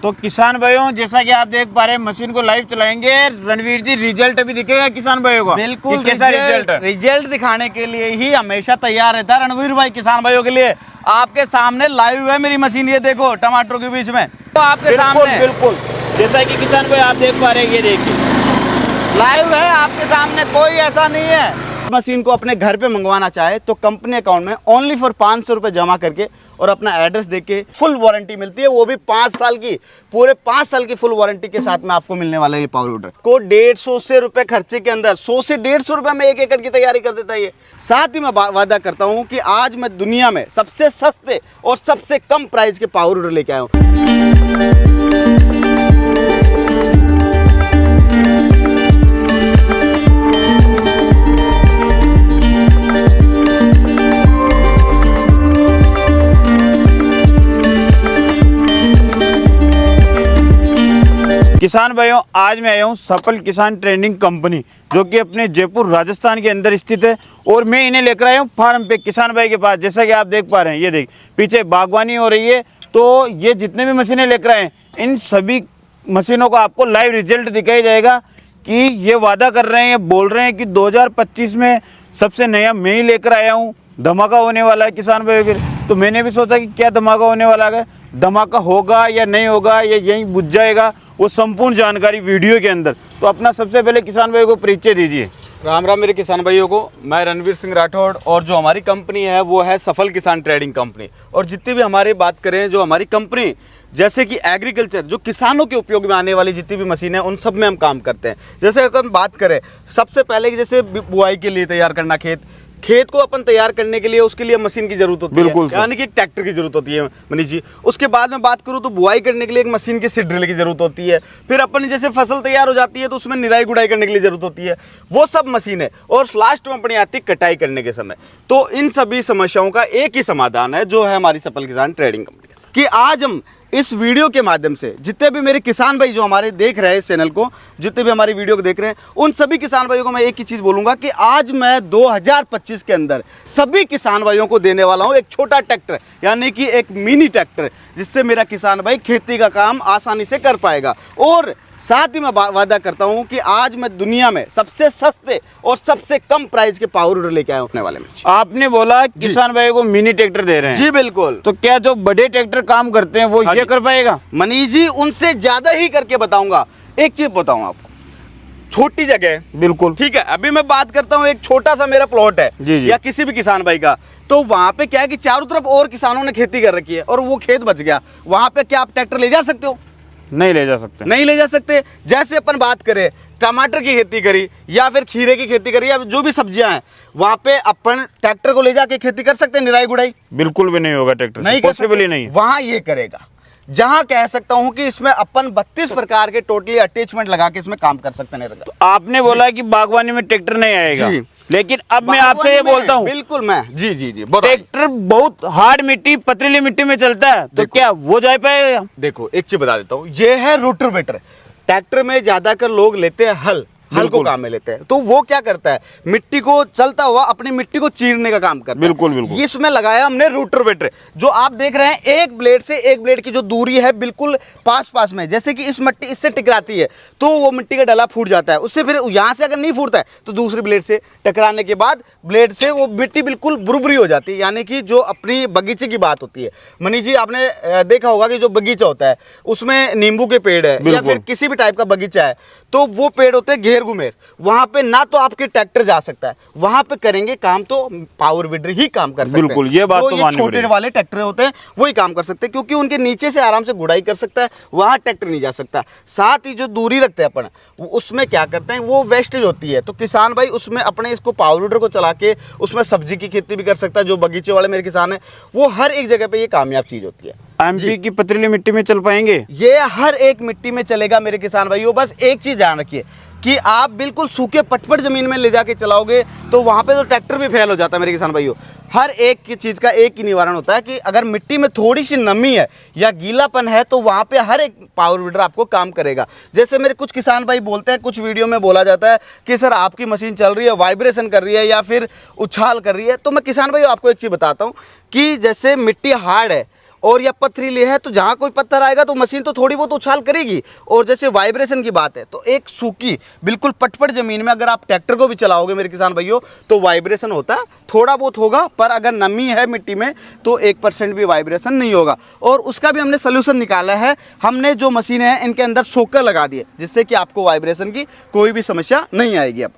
तो किसान भाइयों, जैसा कि आप देख पा रहे हैं, मशीन को लाइव चलाएंगे। रणवीर जी, रिजल्ट भी दिखेगा किसान भाइयों को। बिल्कुल, कैसा रिजल्ट दिखाने के लिए ही हमेशा तैयार रहता है रणवीर भाई किसान भाइयों के लिए। आपके सामने लाइव है मेरी मशीन, ये देखो टमाटर के बीच में, तो आपके सामने बिल्कुल जैसा कि किसान भाई आप देख पा रहे हैं, ये देखिए लाइव है आपके सामने, कोई ऐसा नहीं है। मशीन को अपने घर पे मंगवाना चाहे तो कंपनी अकाउंट में ओनली फॉर 500 रुपये जमा करके और अपना एड्रेस देके फुल वारंटी मिलती है, वो भी 5 साल की, पूरे 5 साल की फुल वारंटी के साथ में आपको मिलने वाला है ये पावर लोडर को 150 से रुपये खर्चे के अंदर 100 से 150 रुपये में 1 एकड़ की तैयारी कर देता है ये। साथ ही मैं वादा करता हूँ कि आज मैं दुनिया में सबसे सस्ते और सबसे कम प्राइस के पावर लोडर लेके आया हूँ। किसान भाइयों, आज मैं आया हूँ सफल किसान ट्रेडिंग कंपनी, जो कि अपने जयपुर राजस्थान के अंदर स्थित है। और मैं इन्हें लेकर आया हूँ फार्म पे किसान भाई के पास। जैसा कि आप देख पा रहे हैं, ये देख पीछे बागवानी हो रही है। तो ये जितने भी मशीनें लेकर आए हैं, इन सभी मशीनों का आपको लाइव रिजल्ट दिखाई जाएगा कि ये वादा कर रहे हैं, ये बोल रहे हैं कि 2025 में सबसे नया मैं ही लेकर आया हूँ, धमाका होने वाला है किसान भाइयों के। तो मैंने भी सोचा कि क्या धमाका होने वाला है, धमाका होगा या नहीं होगा, या यहीं बुझ जाएगा, वो संपूर्ण जानकारी वीडियो के अंदर। तो अपना सबसे पहले किसान भाइयों को परिचय दीजिए। राम राम मेरे किसान भाइयों को, मैं रणवीर सिंह राठौड़, और जो हमारी कंपनी है वो है सफल किसान ट्रेडिंग कंपनी। और जितनी भी हमारी बात करें, जो हमारी कंपनी जैसे कि एग्रीकल्चर, जो किसानों के उपयोग में आने वाली जितनी भी मशीन है, उन सब में हम काम करते हैं। जैसे अगर हम बात करें, सबसे पहले जैसे बुआई के लिए तैयार करना खेत को अपन तैयार करने के लिए उसके लिए मशीन की जरूरत होती है, यानी कि एक ट्रैक्टर की जरूरत होती है मनीष जी। उसके बाद में बात करूँ तो बुआई करने के लिए एक मशीन की सीड ड्रिल की जरूरत होती है। फिर अपन जैसे फसल तैयार हो जाती है तो उसमें निराई गुड़ाई करने के लिए जरूरत होती है, वो सब मशीन है। और लास्ट में अपनी आती है कटाई करने के समय। तो इन सभी समस्याओं का एक ही समाधान है, जो है हमारी सफल किसान ट्रेडिंग कंपनी की। आज हम इस वीडियो के माध्यम से जितने भी मेरे किसान भाई जो हमारे देख रहे हैं इस चैनल को, जितने भी हमारी वीडियो को देख रहे हैं, उन सभी किसान भाइयों को मैं एक ही चीज़ बोलूँगा कि आज मैं 2025 के अंदर सभी किसान भाइयों को देने वाला हूँ एक छोटा ट्रैक्टर, यानी कि एक मिनी ट्रैक्टर, जिससे मेरा किसान भाई खेती का काम आसानी से कर पाएगा। और साथ ही मैं वादा करता हूं कि आज मैं दुनिया में सबसे सस्ते और सबसे कम प्राइस के पावर लोडर लेके आया होने वाले में। आपने बोला किसान भाई को मिनी ट्रैक्टर दे रहे हैं। जी बिल्कुल। तो क्या जो बड़े ट्रैक्टर काम करते हैं वो ये कर पाएगा? मनीष जी, उनसे ज्यादा ही करके बताऊंगा। एक चीज बताऊं आपको, छोटी जगह, बिल्कुल ठीक है, अभी मैं बात करता हूँ एक छोटा सा मेरा प्लॉट है जी। या किसी भी किसान भाई का, तो वहां पे क्या है कि चारों तरफ और किसानों ने खेती कर रखी है और वो खेत बच गया, वहां पे क्या आप ट्रैक्टर ले जा सकते हो? नहीं ले जा सकते, नहीं ले जा सकते। जैसे अपन बात करें टमाटर की खेती करी या फिर खीरे की खेती करी या जो भी सब्जियां हैं, वहां पे अपन ट्रैक्टर को ले जाके खेती कर सकते हैं, निराई गुड़ाई? बिल्कुल भी नहीं होगा, ट्रैक्टर नहीं, पॉसिबल ही नहीं। वहां ये करेगा, जहां कह सकता हूं कि इसमें अपन 32 प्रकार के टोटली अटैचमेंट लगा के इसमें काम कर सकते हैं। तो आपने बोला कि बागवानी में ट्रैक्टर नहीं आएगा, लेकिन अब मैं आपसे ये बोलता हूँ, बिल्कुल मैं जी ट्रैक्टर बहुत हार्ड मिट्टी, पथरीली मिट्टी में चलता है, तो क्या वो जा पाएगा? देखो एक चीज बता देता हूँ, ये है रोटावेटर। ट्रैक्टर में ज्यादातर लोग लेते हैं हल को काम में लेते हैं, तो वो क्या करता है, मिट्टी को चलता हुआ अपनी मिट्टी को चीरने का काम करता है। बिल्कुल। इसमें लगाया हमने रोटावेटर, जो आप देख रहे हैं एक ब्लेड से एक ब्लेड की जो दूरी है बिल्कुल पास में, जैसे कि इस मिट्टी इससे टकराती है तो वो मिट्टी का डला फूट जाता है, उससे फिर यहाँ से अगर नहीं फूटता है तो दूसरी ब्लेड से टकराने के बाद ब्लेड से वो मिट्टी बिल्कुल बुरबुरी हो जाती है। यानी कि जो अपनी बगीचे की बात होती है मनीष जी, आपने देखा होगा कि जो बगीचा होता है उसमें नींबू के पेड़ है या फिर किसी भी टाइप का बगीचा है, तो वो पेड़ होते हैं घेर घुमेर, वहां पे ना तो आपके ट्रैक्टर जा सकता है, वहां पे करेंगे काम तो पावर वीडर ही काम कर सकते हैं। बिल्कुल, ये बात तो ये छोटे वाले ट्रैक्टर होते हैं वही काम कर सकते हैं, क्योंकि उनके नीचे से आराम से गुड़ाई कर सकता है, वहां ट्रैक्टर नहीं जा सकता। साथ ही जो दूरी रखते हैं अपन, उसमें क्या करते हैं, वो वेस्टेज होती है, तो किसान भाई उसमें अपने इसको पावर वीडर को चला के उसमें सब्जी की खेती भी कर सकता है। जो बगीचे वाले मेरे किसान है, वो हर एक जगह पे ये कामयाब चीज होती है। एमपी की पथरीली मिट्टी में चल पाएंगे? ये हर एक मिट्टी में चलेगा मेरे किसान भाइयों। बस एक चीज ध्यान रखिए कि आप बिल्कुल सूखे पटपट जमीन में ले जाके चलाओगे तो वहां पे तो ट्रैक्टर भी फेल हो जाता है मेरे किसान भाइयों। हर एक की चीज़ का एक ही निवारण होता है कि अगर मिट्टी में थोड़ी सी नमी है या गीलापन है तो वहाँ पे हर एक पावर वीडर आपको काम करेगा। जैसे मेरे कुछ किसान भाई बोलते हैं, कुछ वीडियो में बोला जाता है कि सर आपकी मशीन चल रही है, वाइब्रेशन कर रही है या फिर उछाल कर रही है। तो मैं किसान भाई आपको एक चीज़ बताता हूँ कि जैसे मिट्टी हार्ड है और या पथरीली है तो जहाँ कोई पत्थर आएगा तो मशीन तो थोड़ी बहुत उछाल करेगी। और जैसे वाइब्रेशन की बात है तो एक सूखी बिल्कुल पटपट ज़मीन में अगर आप ट्रैक्टर को भी चलाओगे मेरे किसान भाइयों तो वाइब्रेशन होता है, थोड़ा बहुत होगा, पर अगर नमी है मिट्टी में तो 1% भी वाइब्रेशन नहीं होगा। और उसका भी हमने सोल्यूशन निकाला है। हमने जो मशीन है इनके अंदर सोकर लगा दिए जिससे कि आपको वाइब्रेशन की कोई भी समस्या नहीं आएगी। अब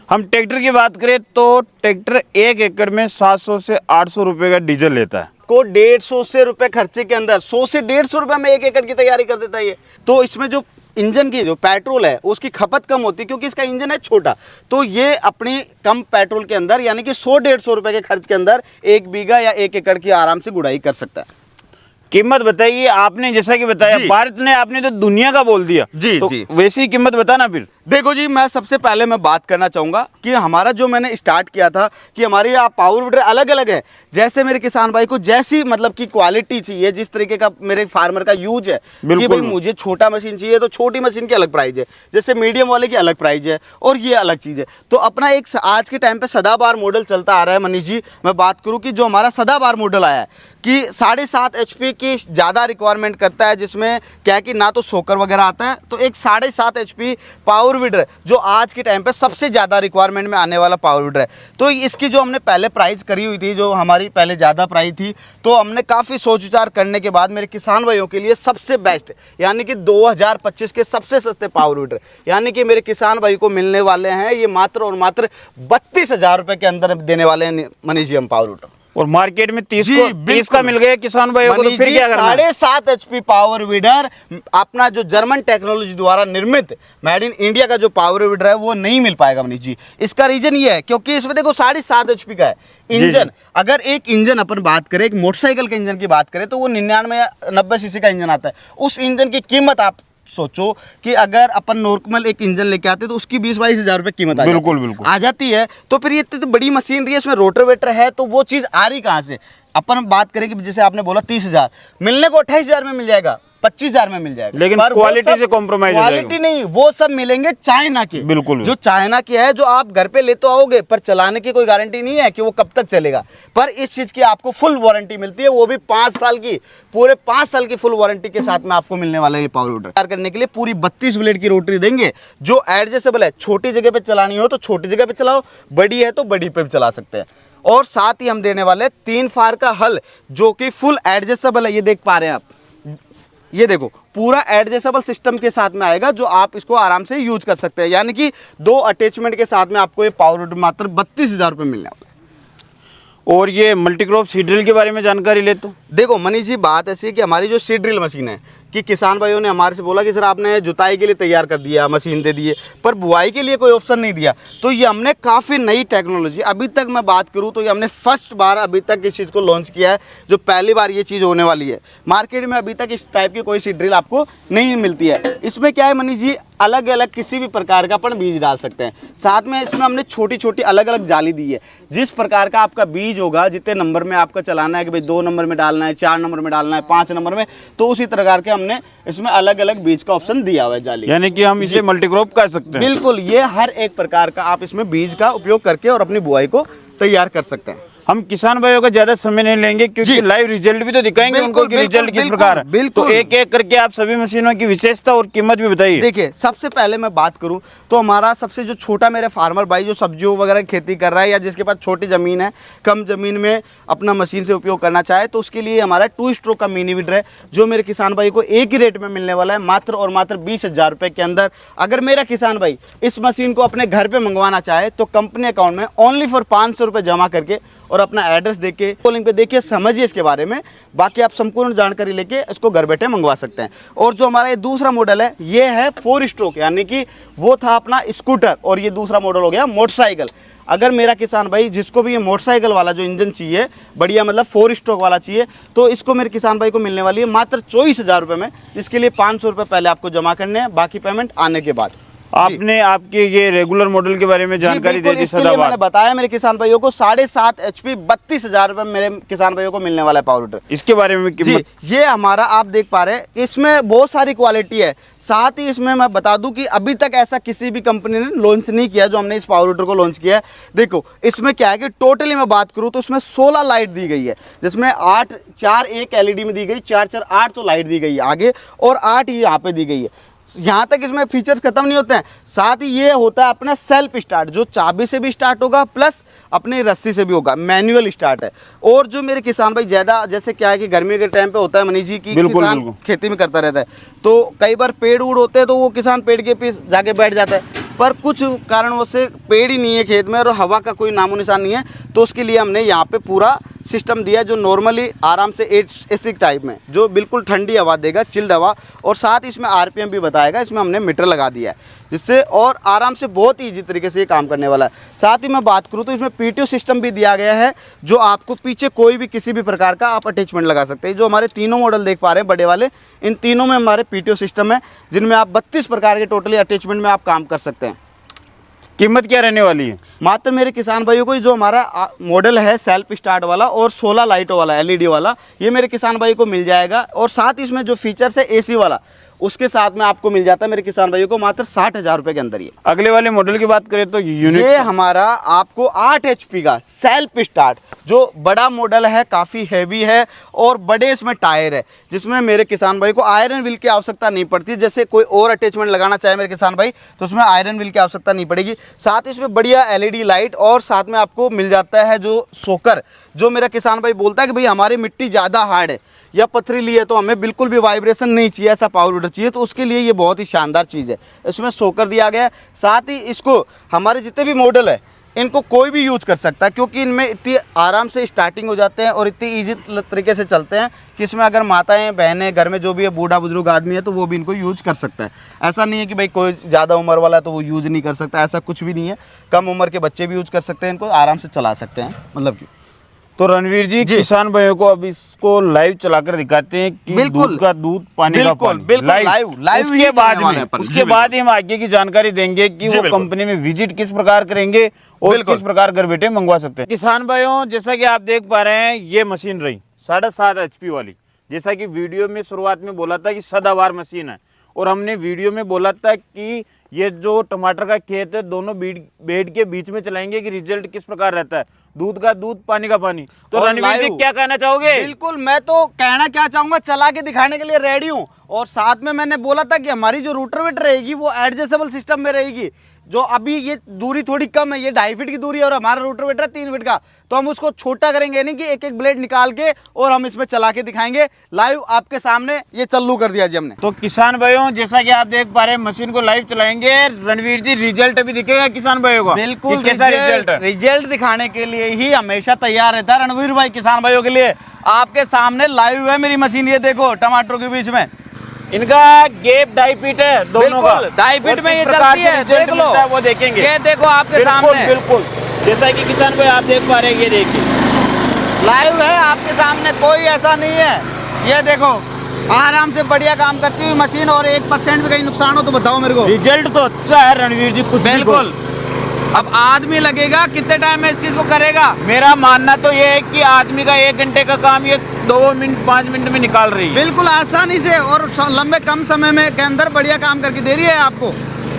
हम ट्रैक्टर की बात करें तो ट्रैक्टर 1 एकड़ में 700 से 800 रुपए का डीजल लेता है। को 150 से रुपए खर्चे के अंदर 100 से 150 रुपए में 1 एकड़ की तैयारी कर देता है ये। तो इसमें जो इंजन की जो पेट्रोल है उसकी खपत कम होती है क्योंकि इसका इंजन है छोटा। तो ये अपनी कम पेट्रोल के अंदर यानी कि 100-150 रुपए के खर्च के अंदर 1 बीघा या 1 एकड़ की आराम से गुड़ाई कर सकता है। कीमत बताइए, आपने जैसा कि बताया भारत ने, आपने तो दुनिया का बोल दिया जी तो जी वैसी कीमत बताना फिर। देखो जी, मैं सबसे पहले मैं बात करना चाहूँगा कि हमारा जो मैंने स्टार्ट किया था कि हमारी यहाँ पावर वीडर अलग अलग है। जैसे मेरे किसान भाई को जैसी मतलब की क्वालिटी चाहिए, जिस तरीके का मेरे फार्मर का यूज है कि भाई मुझे छोटा मशीन चाहिए तो छोटी मशीन की अलग प्राइस है, जैसे मीडियम वाले की अलग प्राइस है और ये अलग चीज़ है। तो अपना एक आज के टाइम पर सदाबहार मॉडल चलता आ रहा है। मनीष जी, मैं बात करूँ कि जो हमारा सदाबहार मॉडल आया है कि 7.5 HP की ज़्यादा रिक्वायरमेंट करता है, जिसमें क्या है कि ना तो सोकर वगैरह आता है, तो एक 7.5 HP पावर वीडर जो आज के टाइम पे सबसे ज़्यादा रिक्वायरमेंट में आने वाला पावर वीडर है। तो इसकी जो हमने पहले प्राइस करी हुई थी, जो हमारी पहले ज़्यादा प्राइस थी, तो हमने काफ़ी सोच विचार करने के बाद मेरे किसान भाइयों के लिए सबसे बेस्ट यानी कि 2025 के सबसे सस्ते पावर वीडर यानी कि मेरे किसान भाई को मिलने वाले हैं ये मात्र और मात्र 32,000 रुपये के अंदर देने वाले हैं मनीष जी हम पावर वीडर। और मार्केट में 30 का मिल गया किसान भाइयों को, तो फिर क्या करना है? 7.5 HP पावर वीडर अपना जो जर्मन टेक्नोलॉजी द्वारा निर्मित मेड इन इंडिया का जो पावर वीडर है वो नहीं मिल पाएगा मनीष जी। इसका रीजन ये है क्योंकि इसमें देखो 7.5 HP का है इंजन। अगर एक इंजन अपन बात करें, एक मोटरसाइकिल के इंजन की बात करें तो वो 99 या 90 सीसी का इंजन आता है। उस इंजन की कीमत आप सोचो कि अगर अपन नॉर्मल एक इंजन लेके आते तो उसकी 20-22 हज़ार रुपये कीमत आ जाती है। तो फिर ये तो बड़ी मशीनरी है, इसमें रोटावेटर है, तो वो चीज़ आ रही कहाँ से? अपन बात करें कि जैसे आपने बोला 30,000 मिलने को 28,000 में मिल जाएगा, 25,000 में मिल जाएगा, लेकिन क्वालिटी से कॉम्प्रोमाइज हो जाएगा। क्वालिटी नहीं, वो सब मिलेंगे चाइना के। बिल्कुल, जो चाइना के है, जो आप घर पे ले तो आओगे पर चलाने की कोई गारंटी नहीं है कि वो कब तक चलेगा। पर इस चीज की आपको फुल वारंटी मिलती है, वो भी 5 साल की, पूरे 5 साल की फुल वारंटी के साथ में आपको मिलने वाला है ये पावर वीडर। तैयार करने के लिए पूरी 32 ब्लेड की रोटरी देंगे जो एडजस्टेबल है। छोटी जगह पे चलानी हो तो छोटी जगह पे चलाओ, बड़ी है तो बड़ी पे भी चला सकते हैं। और साथ ही हम देने वाले 3 फार का हल जो कि फुल एडजस्टेबल है। ये देख पा रहे हैं आप, ये देखो पूरा एडजस्टेबल सिस्टम के साथ में आएगा जो आप इसको आराम से यूज कर सकते हैं। यानी कि 2 अटैचमेंट के साथ में आपको ये पावर वीडर मात्र 32,000 रुपये मिलने वाला है। और ये मल्टीक्रॉप सीड ड्रिल के बारे में जानकारी ले तो देखो मनीष जी, बात ऐसी है कि हमारी जो सीड ड्रिल मशीन है कि किसान भाइयों ने हमारे से बोला कि सर आपने जुताई के लिए तैयार कर दिया, मशीन दे दिए, पर बुआई के लिए कोई ऑप्शन नहीं दिया। तो ये हमने काफ़ी नई टेक्नोलॉजी, अभी तक मैं बात करूँ तो ये हमने फर्स्ट बार अभी तक इस चीज़ को लॉन्च किया है, जो पहली बार ये चीज़ होने वाली है। मार्केट में अभी तक इस टाइप की कोई सीड ड्रिल आपको नहीं मिलती है। इसमें क्या है मनीष जी, अलग अलग किसी भी प्रकार का अपन बीज डाल सकते हैं। साथ में इसमें हमने छोटी छोटी अलग अलग जाली दी है। जिस प्रकार का आपका बीज होगा, जितने नंबर में आपका चलाना है कि भाई 2 नंबर में डालना है, 4 नंबर में डालना है, 5 नंबर में, तो उसी प्रकार के हमने इसमें अलग अलग बीज का ऑप्शन दिया हुआ है जाली। यानी कि हम इसे मल्टीक्रॉप कर सकते हैं। बिल्कुल, ये हर एक प्रकार का आप इसमें बीज का उपयोग करके और अपनी बुआई को तैयार कर सकते हैं। हम किसान भाइयों का ज्यादा समय नहीं लेंगे क्योंकि लाइव रिजल्ट भी तो दिखाएंगे उनको कि रिजल्ट किस प्रकार है। बिल्कुल, तो एक एक करके आप सभी मशीनों की विशेषता और कीमत भी बताइए। देखिए, सबसे पहले मैं बात करूं तो हमारा सबसे जो छोटा मेरे फार्मर भाई जो सब्जियों वगैरह की खेती कर रहा है या जिसके पास छोटी ज़मीन है, कम ज़मीन में अपना मशीन से उपयोग करना चाहे, तो उसके लिए हमारा 2 स्ट्रोक का मिनी वीडर है जो मेरे किसान भाई को एक ही रेट में मिलने वाला है, मात्र और मात्र 20,000 रुपये के अंदर। अगर मेरा किसान भाई इस मशीन को अपने घर पर मंगवाना चाहे तो कंपनी अकाउंट में ओनली फॉर 500 रुपये जमा करके और अपना एड्रेस देके कॉलिंग पे देखिए, समझिए इसके बारे में, बाकी आप संपूर्ण जानकारी लेके इसको घर बैठे मंगवा सकते हैं। और जो हमारा ये दूसरा मॉडल है ये है 4 स्ट्रोक, यानी कि वो था अपना स्कूटर और ये दूसरा मॉडल हो गया मोटरसाइकिल। अगर मेरा किसान भाई जिसको भी ये मोटरसाइकिल वाला जो इंजन चाहिए, बढ़िया मतलब 4 स्ट्रोक वाला चाहिए, तो इसको मेरे किसान भाई को मिलने वाली है मात्र 24,000 रुपये में, जिसके लिए 500 रुपये पहले आपको जमा करने हैं, बाकी पेमेंट आने के बाद। आपने आपके ये रेगुलर मॉडल के बारे में जानकारी दे दी इसके लिए मैंने सदाबहार। बताया मेरे किसान भाइयों को 7.5 HP 32,000 रुपए मेरे किसान भाइयों को मिलने वाला है पावर रूटर। इसके बारे में जी कीमत ये हमारा आप देख पा रहे हैं, इसमें बहुत सारी क्वालिटी है। साथ ही इसमें मैं बता दूं कि अभी तक ऐसा किसी भी कंपनी ने लॉन्च नहीं किया जो हमने इस पावर रूटर को लॉन्च किया है। देखो इसमें क्या है कि टोटली मैं बात करूं तो इसमें 16 लाइट दी गई है, जिसमें 8 4 एक LED में दी गई, 4 4 8 तो लाइट दी गई है आगे और 8 ही यहाँ पे दी गई है। यहाँ तक इसमें फीचर्स खत्म नहीं होते हैं। साथ ही ये होता है अपना सेल्फ स्टार्ट, जो चाबी से भी स्टार्ट होगा प्लस अपनी रस्सी से भी होगा, मैनुअल स्टार्ट है। और जो मेरे किसान भाई ज़्यादा जैसे क्या है कि गर्मी के टाइम पे होता है मनीष जी की किसान खेती में करता रहता है, तो कई बार पेड़ उड़ होते हैं तो वो किसान पेड़ के पीछे जाके बैठ जाता है, पर कुछ कारणों से पेड़ ही नहीं है खेत में और हवा का कोई नामो निशान नहीं है, तो उसके लिए हमने यहाँ पे पूरा सिस्टम दिया जो नॉर्मली आराम से एसी टाइप में जो बिल्कुल ठंडी हवा देगा, चिल्ड हवा, और साथ ही इसमें RPM भी बताएगा। इसमें हमने मीटर लगा दिया है जिससे और आराम से बहुत ही ईजी तरीके से ये काम करने वाला है। साथ ही मैं बात करूँ तो इसमें PTO सिस्टम भी दिया गया है, जो आपको पीछे कोई भी किसी भी प्रकार का आप अटैचमेंट लगा सकते हैं। जो हमारे तीनों मॉडल देख पा रहे हैं बड़े वाले, इन तीनों में हमारे PTO सिस्टम है जिनमें आप 32 प्रकार के टोटली अटैचमेंट में आप काम कर सकते हैं। कीमत क्या रहने वाली है? मात्र मेरे किसान भाइयों को जो हमारा मॉडल है सेल्फ स्टार्ट वाला और 16 लाइटों वाला LED वाला, ये मेरे किसान भाई को मिल जाएगा। और साथ ही इसमें जो फीचर्स है AC वाला, उसके साथ में आपको मिल जाता है मेरे किसान भाइयों को मात्र 60,000 रुपए के अंदर। ये अगले वाले मॉडल की बात करें तो यूनिट ये हमारा आपको 8 HP का सेल्फ स्टार्ट, जो बड़ा मॉडल है, काफ़ी हैवी है और बड़े इसमें टायर है, जिसमें मेरे किसान भाई को आयरन व्हील की आवश्यकता नहीं पड़ती। जैसे कोई और अटैचमेंट लगाना चाहे मेरे किसान भाई तो उसमें आयरन व्हील की आवश्यकता नहीं पड़ेगी। साथ ही इसमें बढ़िया LED लाइट और साथ में आपको मिल जाता है जो सोकर, जो मेरा किसान भाई बोलता है कि भाई हमारी मिट्टी ज़्यादा हार्ड है या पथरीली है तो हमें बिल्कुल भी वाइब्रेशन नहीं चाहिए, ऐसा पावर रूटर चाहिए, तो उसके लिए ये बहुत ही शानदार चीज़ है। इसमें सोकर दिया गया है। साथ ही इसको हमारे जितने भी मॉडल है इनको कोई भी यूज कर सकता है, क्योंकि इनमें इतनी आराम से स्टार्टिंग हो जाते हैं और इतनी ईजी तरीके से चलते हैं कि इसमें अगर माताएं बहनें घर में जो भी है बूढ़ा बुजुर्ग आदमी है तो वो भी इनको यूज कर सकता है। ऐसा नहीं है कि भाई कोई ज़्यादा उम्र वाला है तो वो यूज नहीं कर सकता, ऐसा कुछ भी नहीं है। कम उम्र के बच्चे भी यूज कर सकते हैं, इनको आराम से चला सकते हैं। मतलब कि तो रणवीर जी किसान भाइयों को अब इसको लाइव चलाकर दिखाते हैं कि दूध का दूध, पानी का पानी, लाइव उसके बाद ही हम आगे की जानकारी देंगे कि वो कंपनी में विजिट किस प्रकार करेंगे और किस प्रकार घर बैठे मंगवा सकते हैं। किसान भाइयों जैसा कि आप देख पा रहे हैं ये मशीन रही 7.5 HP वाली, जैसा कि वीडियो में शुरुआत में बोला था कि सदाबहार मशीन है, और हमने वीडियो में बोला था कि ये जो टमाटर का खेत है दोनों बेड के बीच में चलाएंगे कि रिजल्ट किस प्रकार रहता है, दूध का दूध, पानी का पानी। तो रणवीर जी क्या कहना चाहोगे? बिल्कुल, मैं तो कहना क्या चाहूंगा, चला के दिखाने के लिए रेडी हूँ। और साथ में मैंने बोला था कि हमारी जो रोटावेटर रहेगी वो एडजस्टेबल सिस्टम में रहेगी। जो अभी ये दूरी थोड़ी कम है, ये 2.5 फीट की दूरी है और हमारा रोटावेटर 3 फीट का, तो हम उसको छोटा करेंगे नहीं कि एक एक ब्लेड निकाल के और हम इसमें चला के दिखाएंगे लाइव आपके सामने। ये चालू कर दिया जी हमने। तो किसान भाइयों जैसा कि आप देख पा रहे हैं मशीन को लाइव चलाएंगे, रणवीर जी रिजल्ट भी दिखेगा किसान भाइयों का। बिल्कुल, कैसा रिजल्ट दिखाने के लिए ही हमेशा तैयार रहता है रणवीर भाई किसान भाइयों के लिए। आपके सामने लाइव है मेरी मशीन, ये देखो टमाटरों के बीच में इनका गैप 2.5 फीट है दोनों का, 2.5 फीट में ये चलती है, देख लो, वो देखेंगे। ये देखो आपके सामने, बिल्कुल जैसा कि किसान भाई आप देख पा रहे हैं, ये देखिए लाइव है आपके सामने, कोई ऐसा नहीं है। ये देखो आराम से बढ़िया काम करती हुई मशीन, और 1% भी कहीं नुकसान हो तो बताओ मेरे को। रिजल्ट तो अच्छा है रणवीर जी, कुछ बिल्कुल। अब आदमी लगेगा कितने टाइम में इस चीज को करेगा? मेरा मानना तो ये है कि आदमी का 1 घंटे का काम ये 2 मिनट 5 मिनट में निकाल रही है, बिल्कुल आसानी से और लंबे कम समय में के अंदर बढ़िया काम करके दे रही है आपको।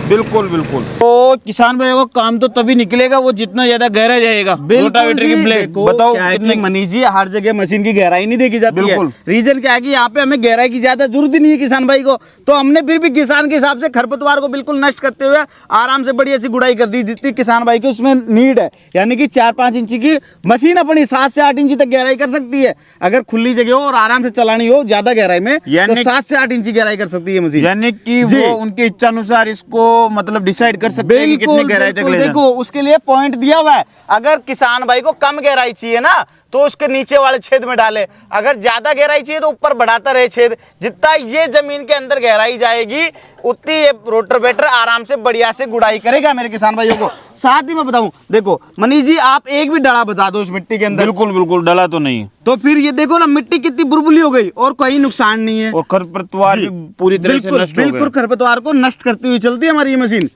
बिल्कुल बिल्कुल। तो किसान भाई को काम तो तभी निकलेगा वो जितना ज्यादा गहरा जाएगा। रोटावेटर की ब्लेड बताओ कितनी, मनीष जी हर जगह मशीन की गहराई नहीं देखी जाती है। रीजन क्या है कि यहाँ पे हमें गहराई की ज्यादा जरूरत ही नहीं है किसान भाई को, तो हमने फिर भी किसान के हिसाब से खरपतवार को बिल्कुल नष्ट करते हुए आराम से बढ़िया सी गुड़ाई कर दी जितनी किसान भाई की उसमें नीड है। यानी कि 4-5 इंची की मशीन अपनी 7 से 8 इंची तक गहराई कर सकती है, अगर खुली जगह हो और आराम से चलानी हो ज्यादा गहराई में, तो 7 से 8 इंची गहराई कर सकती है मशीन। यानी कि वो उनके इच्छा अनुसार इसको मतलब डिसाइड कर सकते हैं कि कितनी गहराई तक ले जाना। देखो उसके लिए पॉइंट दिया हुआ है, अगर किसान भाई को कम गहराई चाहिए ना तो उसके नीचे वाले छेद में डाले, अगर ज्यादा गहराई चाहिए तो ऊपर बढ़ाता रहे छेद। जितना ये जमीन के अंदर गहराई जाएगी उतनी ये रोटावेटर आराम से बढ़िया से गुड़ाई करेगा मेरे किसान भाइयों को। साथ ही मैं बताऊं, देखो मनीष जी आप एक भी डला बता दो उस मिट्टी के अंदर। बिल्कुल बिल्कुल, डला तो नहीं, तो फिर ये देखो ना मिट्टी कितनी बुलबुली हो गई और कोई नुकसान नहीं है, और खरपतवार भी पूरी तरह से नष्ट हो गए। बिल्कुल खरपतवार को नष्ट करती हुई चलती है हमारी ये मशीन।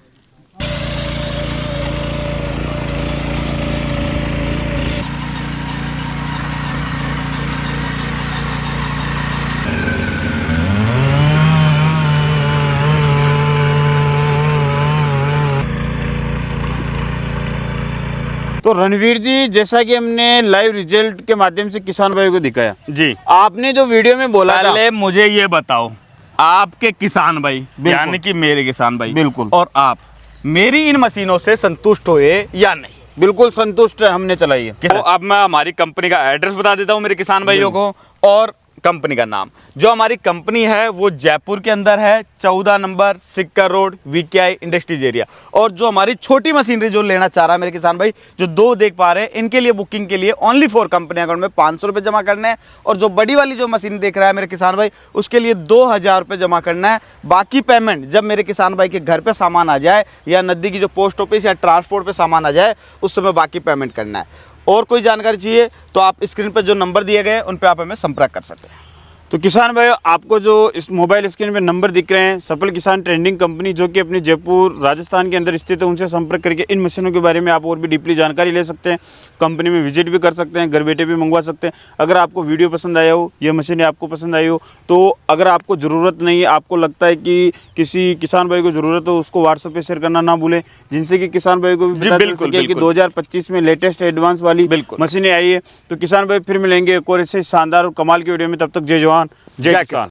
तो रणवीर जी, जैसा कि हमने लाइव रिजल्ट के माध्यम से किसान भाई को दिखाया, जी, आपने जो वीडियो में बोला था, पहले मुझे ये बताओ, आपके किसान भाई बिल्कुल। यानी कि मेरे किसान भाई बिल्कुल। और आप मेरी इन मशीनों से संतुष्ट हुए या नहीं? बिल्कुल संतुष्ट है, हमने चलाई है। तो अब मैं हमारी कंपनी का एड्रेस बता देता हूँ मेरे किसान भाइयों को, और कंपनी का नाम। जो हमारी कंपनी है वो जयपुर के अंदर है, 14 नंबर सिक्कर रोड, वीकेआई इंडस्ट्रीज एरिया। और जो हमारी छोटी मशीनरी जो लेना चाह रहा है मेरे किसान भाई, जो 2 देख पा रहे हैं, इनके लिए बुकिंग के लिए ओनली फॉर कंपनी अकाउंट में 500 रुपये जमा करना है। और जो बड़ी वाली जो मशीन देख रहा है मेरे किसान भाई, उसके लिए 2000 रुपये जमा करना है। बाकी पेमेंट जब मेरे किसान भाई के घर पे सामान आ जाए, या नज़दीकी जो पोस्ट ऑफिस या ट्रांसपोर्ट पे सामान आ जाए, उस समय बाकी पेमेंट करना है। और कोई जानकारी चाहिए तो आप स्क्रीन पर जो नंबर दिए गए हैं उन पर आप हमें संपर्क कर सकते हैं। तो किसान भाई, आपको जो इस मोबाइल स्क्रीन पे नंबर दिख रहे हैं, सफल किसान ट्रेडिंग कंपनी जो कि अपने जयपुर राजस्थान के अंदर स्थित है, उनसे संपर्क करके इन मशीनों के बारे में आप और भी डीपली जानकारी ले सकते हैं। कंपनी में विजिट भी कर सकते हैं, घर बैठे भी मंगवा सकते हैं। अगर आपको वीडियो पसंद आया हो, ये मशीनें आपको पसंद आई हो, तो अगर आपको ज़रूरत नहीं है, आपको लगता है कि किसी किसान भाई को ज़रूरत हो, उसको व्हाट्सएप पे शेयर करना ना भूलें, जिनसे कि किसान भाई को भी पता चल सके कि 2025 में लेटेस्ट एडवांस वाली मशीनें आई है। तो किसान भाई फिर मिलेंगे एक और ऐसे शानदार और कमाल की वीडियो में। तब तक जय जवान जय किसान।